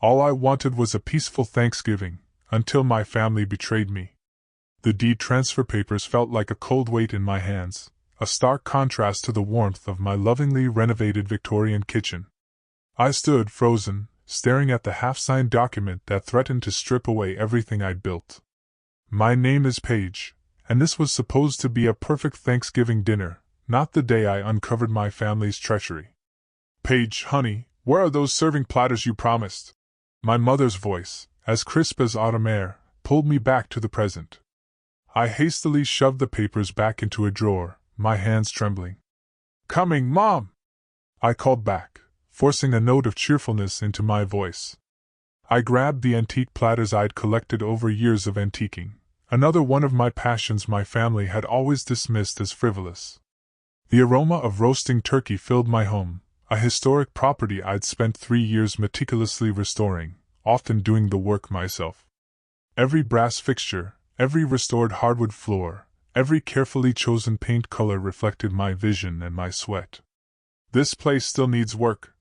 All I wanted was a peaceful Thanksgiving, until my family betrayed me. The deed transfer papers felt like a cold weight in my hands, a stark contrast to the warmth of my lovingly renovated Victorian kitchen. I stood frozen, staring at the half-signed document that threatened to strip away everything I'd built. My name is Paige, and this was supposed to be a perfect Thanksgiving dinner, not the day I uncovered my family's treachery. Paige, honey, where are those serving platters you promised? My mother's voice, as crisp as autumn air, pulled me back to the present. I hastily shoved the papers back into a drawer, my hands trembling. Coming, Mom! I called back, forcing a note of cheerfulness into my voice. I grabbed the antique platters I'd collected over years of antiquing, another one of my passions my family had always dismissed as frivolous. The aroma of roasting turkey filled my home, a historic property I'd spent 3 years meticulously restoring, often doing the work myself. Every brass fixture, every restored hardwood floor, every carefully chosen paint color reflected my vision and my sweat. This place still needs work,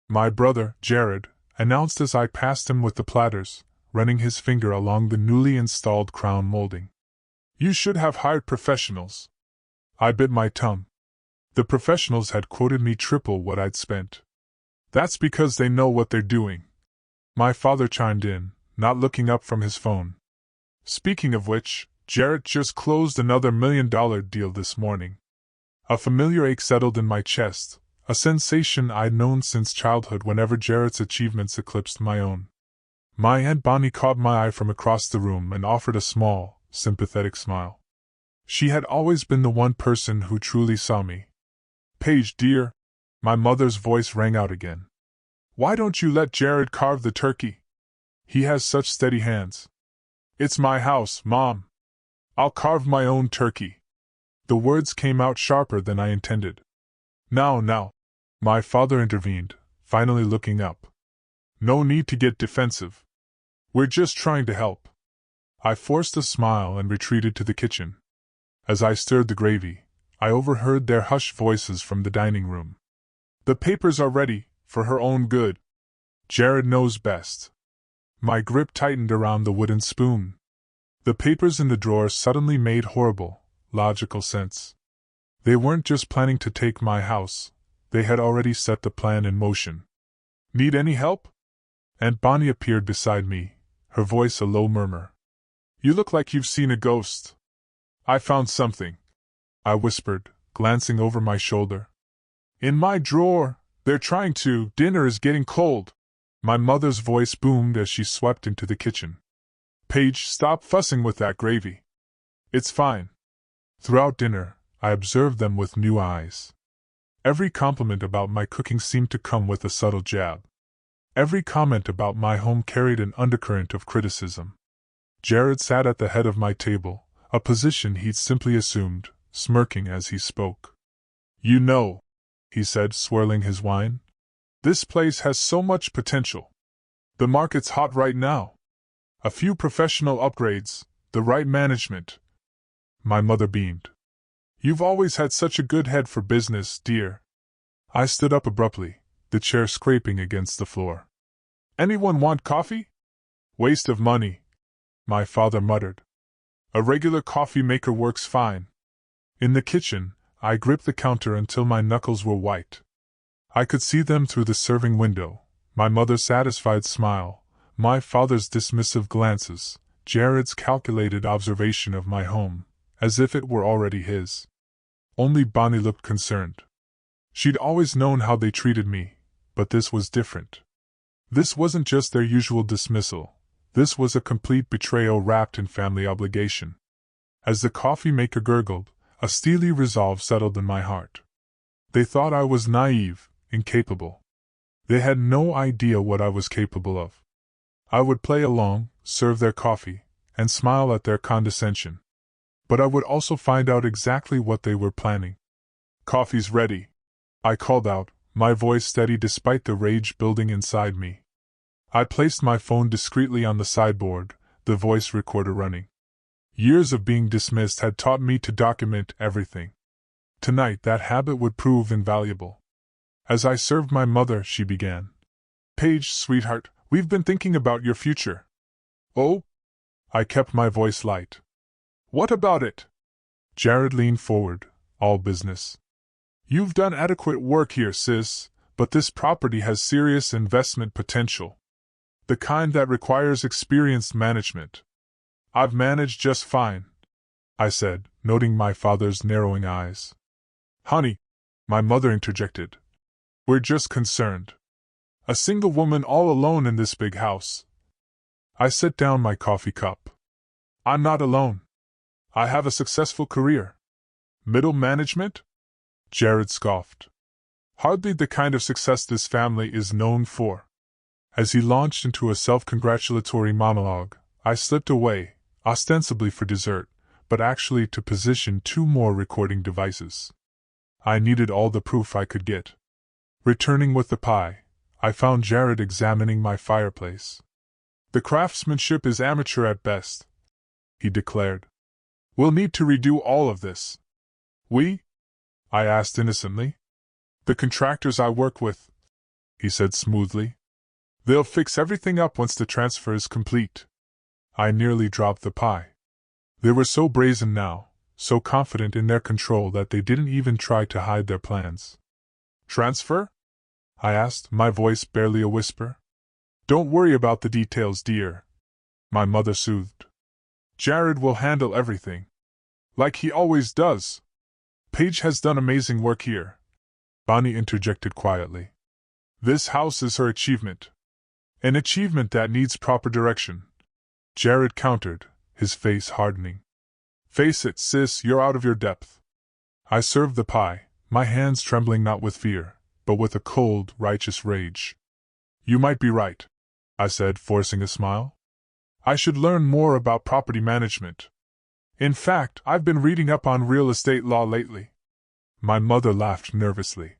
my brother, Jared, announced as I passed him with the platters, running his finger along the newly installed crown molding. You should have hired professionals. I bit my tongue. The professionals had quoted me triple what I'd spent. That's because they know what they're doing. My father chimed in, not looking up from his phone. Speaking of which, Jarrett just closed another $1 million deal this morning. A familiar ache settled in my chest, a sensation I'd known since childhood whenever Jarrett's achievements eclipsed my own. My Aunt Bonnie caught my eye from across the room and offered a small, sympathetic smile. She had always been the one person who truly saw me. Paige, dear, my mother's voice rang out again. Why don't you let Jared carve the turkey? He has such steady hands. It's my house, Mom. I'll carve my own turkey. The words came out sharper than I intended. Now, my father intervened, finally looking up. No need to get defensive. We're just trying to help. I forced a smile and retreated to the kitchen. As I stirred the gravy, I overheard their hushed voices from the dining room. The papers are ready, for her own good. Jared knows best. My grip tightened around the wooden spoon. The papers in the drawer suddenly made horrible, logical sense. They weren't just planning to take my house, they had already set the plan in motion. Need any help? Aunt Bonnie appeared beside me, her voice a low murmur. You look like you've seen a ghost. I found something, I whispered, glancing over my shoulder. In my drawer, they're trying to. Dinner is getting cold. My mother's voice boomed as she swept into the kitchen. Paige, stop fussing with that gravy. It's fine. Throughout dinner, I observed them with new eyes. Every compliment about my cooking seemed to come with a subtle jab. Every comment about my home carried an undercurrent of criticism. Jared sat at the head of my table, a position he'd simply assumed, smirking as he spoke. You know, he said, swirling his wine, this place has so much potential. The market's hot right now. A few professional upgrades, the right management. My mother beamed. You've always had such a good head for business, dear. I stood up abruptly, the chair scraping against the floor. Anyone want coffee? Waste of money, my father muttered. A regular coffee maker works fine. In the kitchen, I gripped the counter until my knuckles were white. I could see them through the serving window, my mother's satisfied smile, my father's dismissive glances, Jared's calculated observation of my home, as if it were already his. Only Bonnie looked concerned. She'd always known how they treated me, but this was different. This wasn't just their usual dismissal, this was a complete betrayal wrapped in family obligation. As the coffee maker gurgled, a steely resolve settled in my heart. They thought I was naive, incapable. They had no idea what I was capable of. I would play along, serve their coffee, and smile at their condescension. But I would also find out exactly what they were planning. Coffee's ready, I called out, my voice steady despite the rage building inside me. I placed my phone discreetly on the sideboard, the voice recorder running. Years of being dismissed had taught me to document everything. Tonight that habit would prove invaluable. As I served my mother, she began. Paige, sweetheart, We've been thinking about your future. Oh? I kept my voice light. What about it? Jared leaned forward, all business. You've done adequate work here, sis, but this property has serious investment potential. The kind that requires experienced management. I've managed just fine, I said, noting my father's narrowing eyes. Honey, my mother interjected. We're just concerned. A single woman all alone in this big house. I set down my coffee cup. I'm not alone. I have a successful career. Middle management? Jared scoffed. Hardly the kind of success this family is known for. As he launched into a self-congratulatory monologue, I slipped away, ostensibly for dessert, but actually to position 2 more recording devices. I needed all the proof I could get. Returning with the pie, I found Jared examining my fireplace. The craftsmanship is amateur at best, he declared. We'll need to redo all of this. We? I asked innocently. The contractors I work with, he said smoothly. They'll fix everything up once the transfer is complete. I nearly dropped the pie. They were so brazen now, so confident in their control that they didn't even try to hide their plans. Transfer? I asked, my voice barely a whisper. Don't worry about the details, dear, my mother soothed. Jared will handle everything. Like he always does. Paige has done amazing work here, Bonnie interjected quietly. This house is her achievement. An achievement that needs proper direction, Jared countered, his face hardening. Face it, sis, you're out of your depth. I served the pie, my hands trembling not with fear, but with a cold, righteous rage. You might be right, I said, forcing a smile. I should learn more about property management. In fact, I've been reading up on real estate law lately. My mother laughed nervously.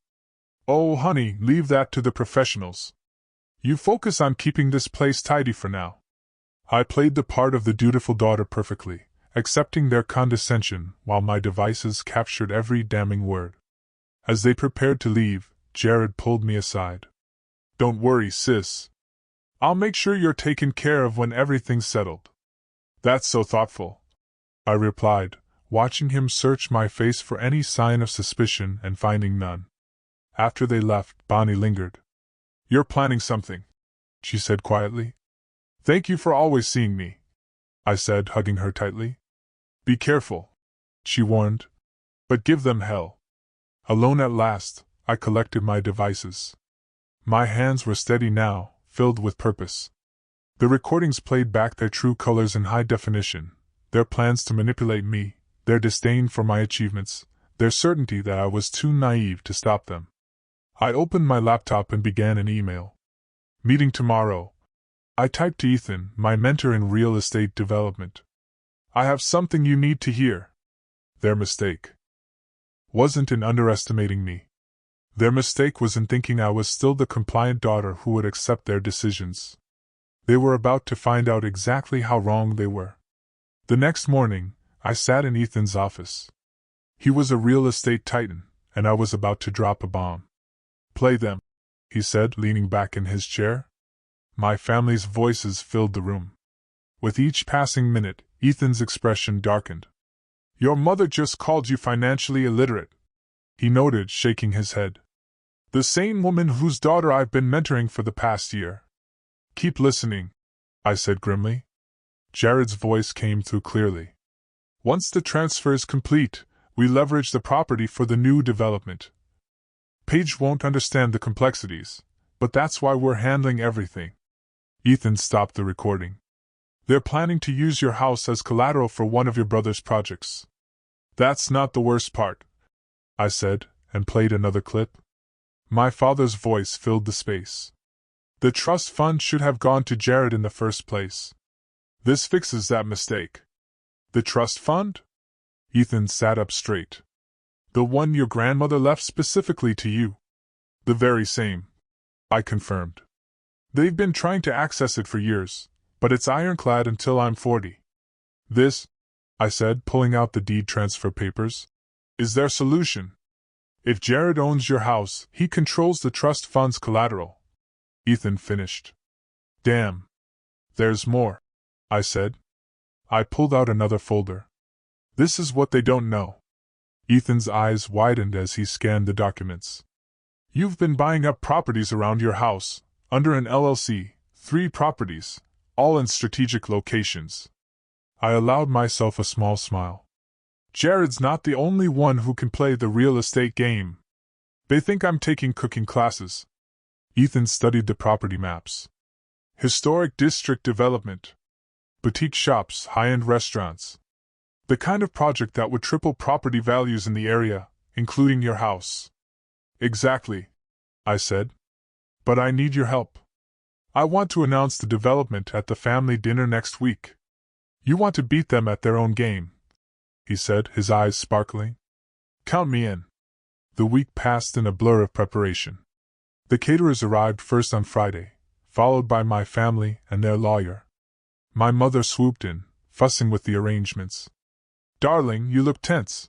Oh, honey, leave that to the professionals. You focus on keeping this place tidy for now. I played the part of the dutiful daughter perfectly, accepting their condescension while my devices captured every damning word. As they prepared to leave, Jared pulled me aside. Don't worry, sis. I'll make sure you're taken care of when everything's settled. That's so thoughtful, I replied, watching him search my face for any sign of suspicion and finding none. After they left, Bonnie lingered. You're planning something, she said quietly. Thank you for always seeing me, I said, hugging her tightly. Be careful, she warned, but give them hell. Alone at last, I collected my devices. My hands were steady now, filled with purpose. The recordings played back their true colors in high definition, their plans to manipulate me, their disdain for my achievements, their certainty that I was too naive to stop them. I opened my laptop and began an email. Meeting tomorrow. I typed to Ethan, my mentor in real estate development. I have something you need to hear. Their mistake wasn't in underestimating me. Their mistake was in thinking I was still the compliant daughter who would accept their decisions. They were about to find out exactly how wrong they were. The next morning, I sat in Ethan's office. He was a real estate titan, and I was about to drop a bomb. Play them, he said, leaning back in his chair. My family's voices filled the room. With each passing minute, Ethan's expression darkened. Your mother just called you financially illiterate, he noted, shaking his head. The same woman whose daughter I've been mentoring for the past year. Keep listening, I said grimly. Jared's voice came through clearly. Once the transfer is complete, we leverage the property for the new development. Paige won't understand the complexities, but that's why we're handling everything. Ethan stopped the recording. They're planning to use your house as collateral for one of your brother's projects. That's not the worst part, I said, and played another clip. My father's voice filled the space. The trust fund should have gone to Jared in the first place. This fixes that mistake. The trust fund? Ethan sat up straight. The one your grandmother left specifically to you. The very same, I confirmed. They've been trying to access it for years, but it's ironclad until I'm 40. This, I said, pulling out the deed transfer papers, is their solution. If Jared owns your house, he controls the trust fund's collateral. Ethan finished. Damn. There's more, I said. I pulled out another folder. This is what they don't know. Ethan's eyes widened as he scanned the documents. You've been buying up properties around your house, under an LLC, 3 properties, all in strategic locations. I allowed myself a small smile. Jared's not the only one who can play the real estate game. They think I'm taking cooking classes. Ethan studied the property maps. Historic district development. Boutique shops, high-end restaurants. The kind of project that would triple property values in the area, including your house. Exactly, I said. But I need your help. I want to announce the development at the family dinner next week. You want to beat them at their own game, he said, his eyes sparkling. Count me in. The week passed in a blur of preparation. The caterers arrived first on Friday, followed by my family and their lawyer. My mother swooped in, fussing with the arrangements. Darling, you look tense.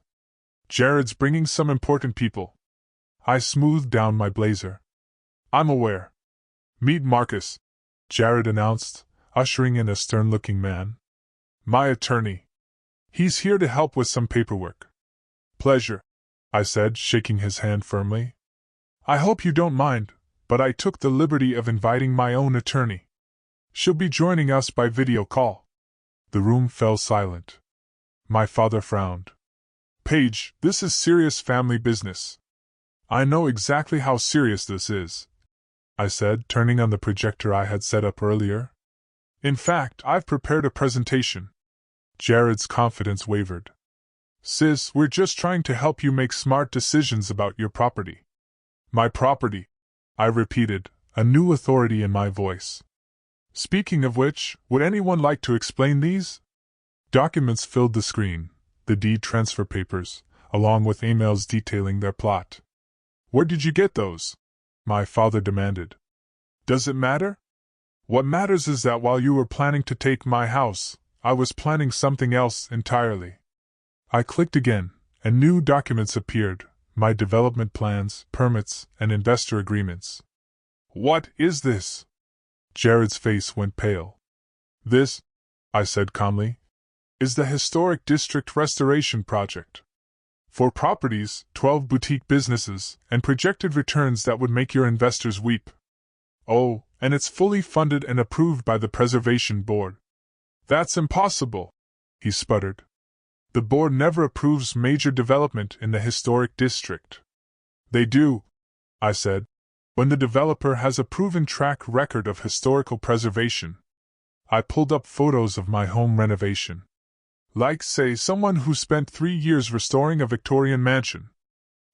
Jared's bringing some important people. I smoothed down my blazer. I'm aware. Meet Marcus, Jared announced, ushering in a stern-looking man. My attorney. He's here to help with some paperwork. Pleasure, I said, shaking his hand firmly. I hope you don't mind, but I took the liberty of inviting my own attorney. She'll be joining us by video call. The room fell silent. My father frowned. Paige, this is serious family business. I know exactly how serious this is, I said, turning on the projector I had set up earlier. In fact, I've prepared a presentation. Jared's confidence wavered. Sis, we're just trying to help you make smart decisions about your property. My property, I repeated, a new authority in my voice. Speaking of which, would anyone like to explain these? Documents filled the screen, the deed transfer papers, along with emails detailing their plot. Where did you get those? My father demanded. Does it matter? What matters is that while you were planning to take my house, I was planning something else entirely. I clicked again, and new documents appeared, my development plans, permits, and investor agreements. What is this? Jared's face went pale. This, I said calmly, is the Historic District Restoration Project. For properties, 12 boutique businesses, and projected returns that would make your investors weep. Oh, and it's fully funded and approved by the Preservation Board. That's impossible, he sputtered. The board never approves major development in the historic district. They do, I said, when the developer has a proven track record of historical preservation. I pulled up photos of my home renovation. Like, say, someone who spent 3 years restoring a Victorian mansion.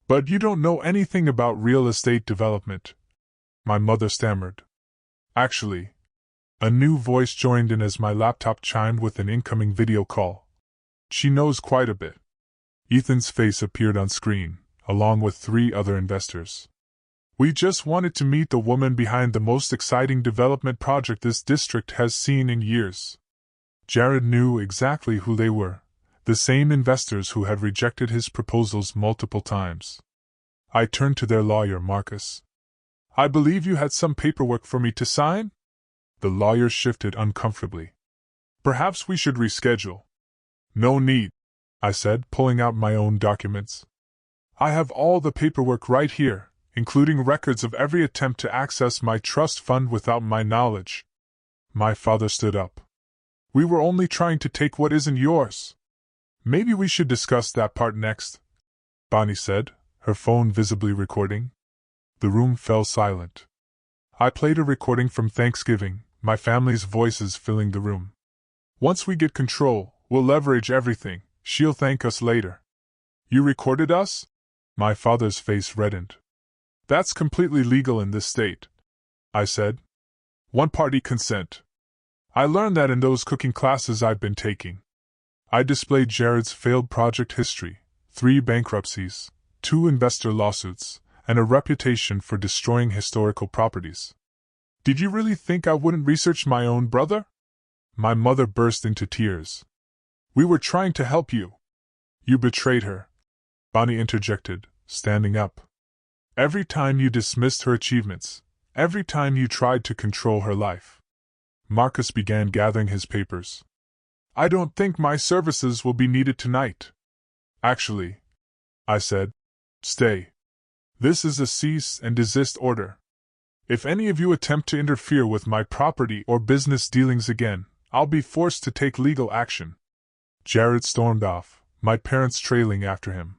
But you don't know anything about real estate development, my mother stammered. Actually, a new voice joined in as my laptop chimed with an incoming video call. She knows quite a bit. Ethan's face appeared on screen, along with 3 other investors. We just wanted to meet the woman behind the most exciting development project this district has seen in years. Jared knew exactly who they were, the same investors who had rejected his proposals multiple times. I turned to their lawyer, Marcus. I believe you had some paperwork for me to sign? The lawyer shifted uncomfortably. Perhaps we should reschedule. No need, I said, pulling out my own documents. I have all the paperwork right here, including records of every attempt to access my trust fund without my knowledge. My father stood up. We were only trying to take what isn't yours. Maybe we should discuss that part next, Bonnie said, her phone visibly recording. The room fell silent. I played a recording from Thanksgiving, my family's voices filling the room. Once we get control, we'll leverage everything. She'll thank us later. You recorded us? My father's face reddened. That's completely legal in this state, I said. One-party consent. I learned that in those cooking classes I've been taking. I displayed Jared's failed project history, 3 bankruptcies, 2 investor lawsuits, and a reputation for destroying historical properties. Did you really think I wouldn't research my own brother? My mother burst into tears. We were trying to help you. You betrayed her, Bonnie interjected, standing up. Every time you dismissed her achievements, every time you tried to control her life. Marcus began gathering his papers. I don't think my services will be needed tonight. Actually, I said, stay. This is a cease and desist order. If any of you attempt to interfere with my property or business dealings again, I'll be forced to take legal action. Jared stormed off, my parents trailing after him.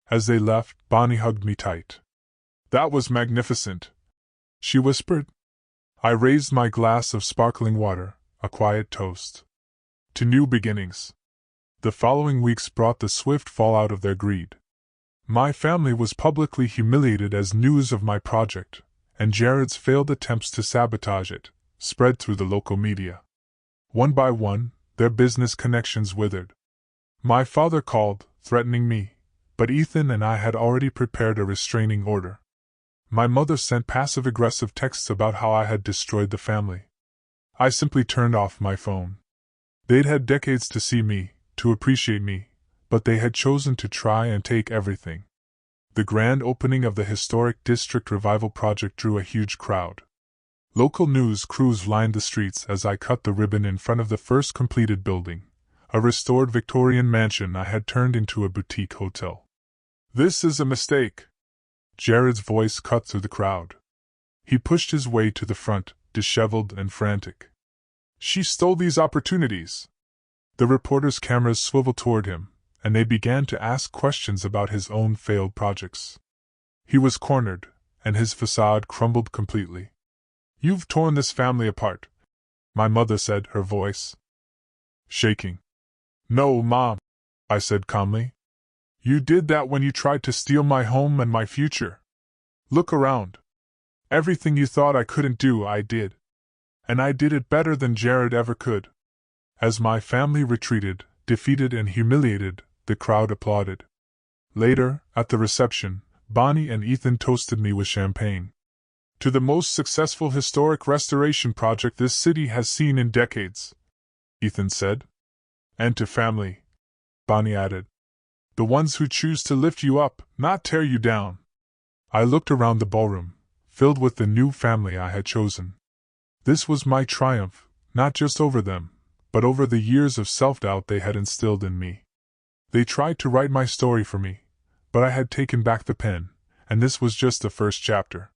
As they left, Bonnie hugged me tight. That was magnificent, she whispered. I raised my glass of sparkling water, a quiet toast to new beginnings. The following weeks brought the swift fallout of their greed. My family was publicly humiliated as news of my project, and Jared's failed attempts to sabotage it, spread through the local media. One by one, their business connections withered. My father called, threatening me, but Ethan and I had already prepared a restraining order. My mother sent passive-aggressive texts about how I had destroyed the family. I simply turned off my phone. They'd had decades to see me, to appreciate me, but they had chosen to try and take everything. The grand opening of the historic district revival project drew a huge crowd. Local news crews lined the streets as I cut the ribbon in front of the first completed building, a restored Victorian mansion I had turned into a boutique hotel. This is a mistake. Jared's voice cut through the crowd. He pushed his way to the front, disheveled and frantic. She stole these opportunities. The reporters' cameras swiveled toward him, and they began to ask questions about his own failed projects. He was cornered, and his facade crumbled completely. You've torn this family apart, my mother said, her voice shaking. No, Mom, I said calmly. You did that when you tried to steal my home and my future. Look around. Everything you thought I couldn't do, I did. And I did it better than Jared ever could. As my family retreated, defeated and humiliated, the crowd applauded. Later, at the reception, Bonnie and Ethan toasted me with champagne. To the most successful historic restoration project this city has seen in decades, Ethan said. And to family, Bonnie added. The ones who choose to lift you up, not tear you down. I looked around the ballroom, filled with the new family I had chosen. This was my triumph, not just over them, but over the years of self-doubt they had instilled in me. They tried to write my story for me, but I had taken back the pen, and this was just the first chapter.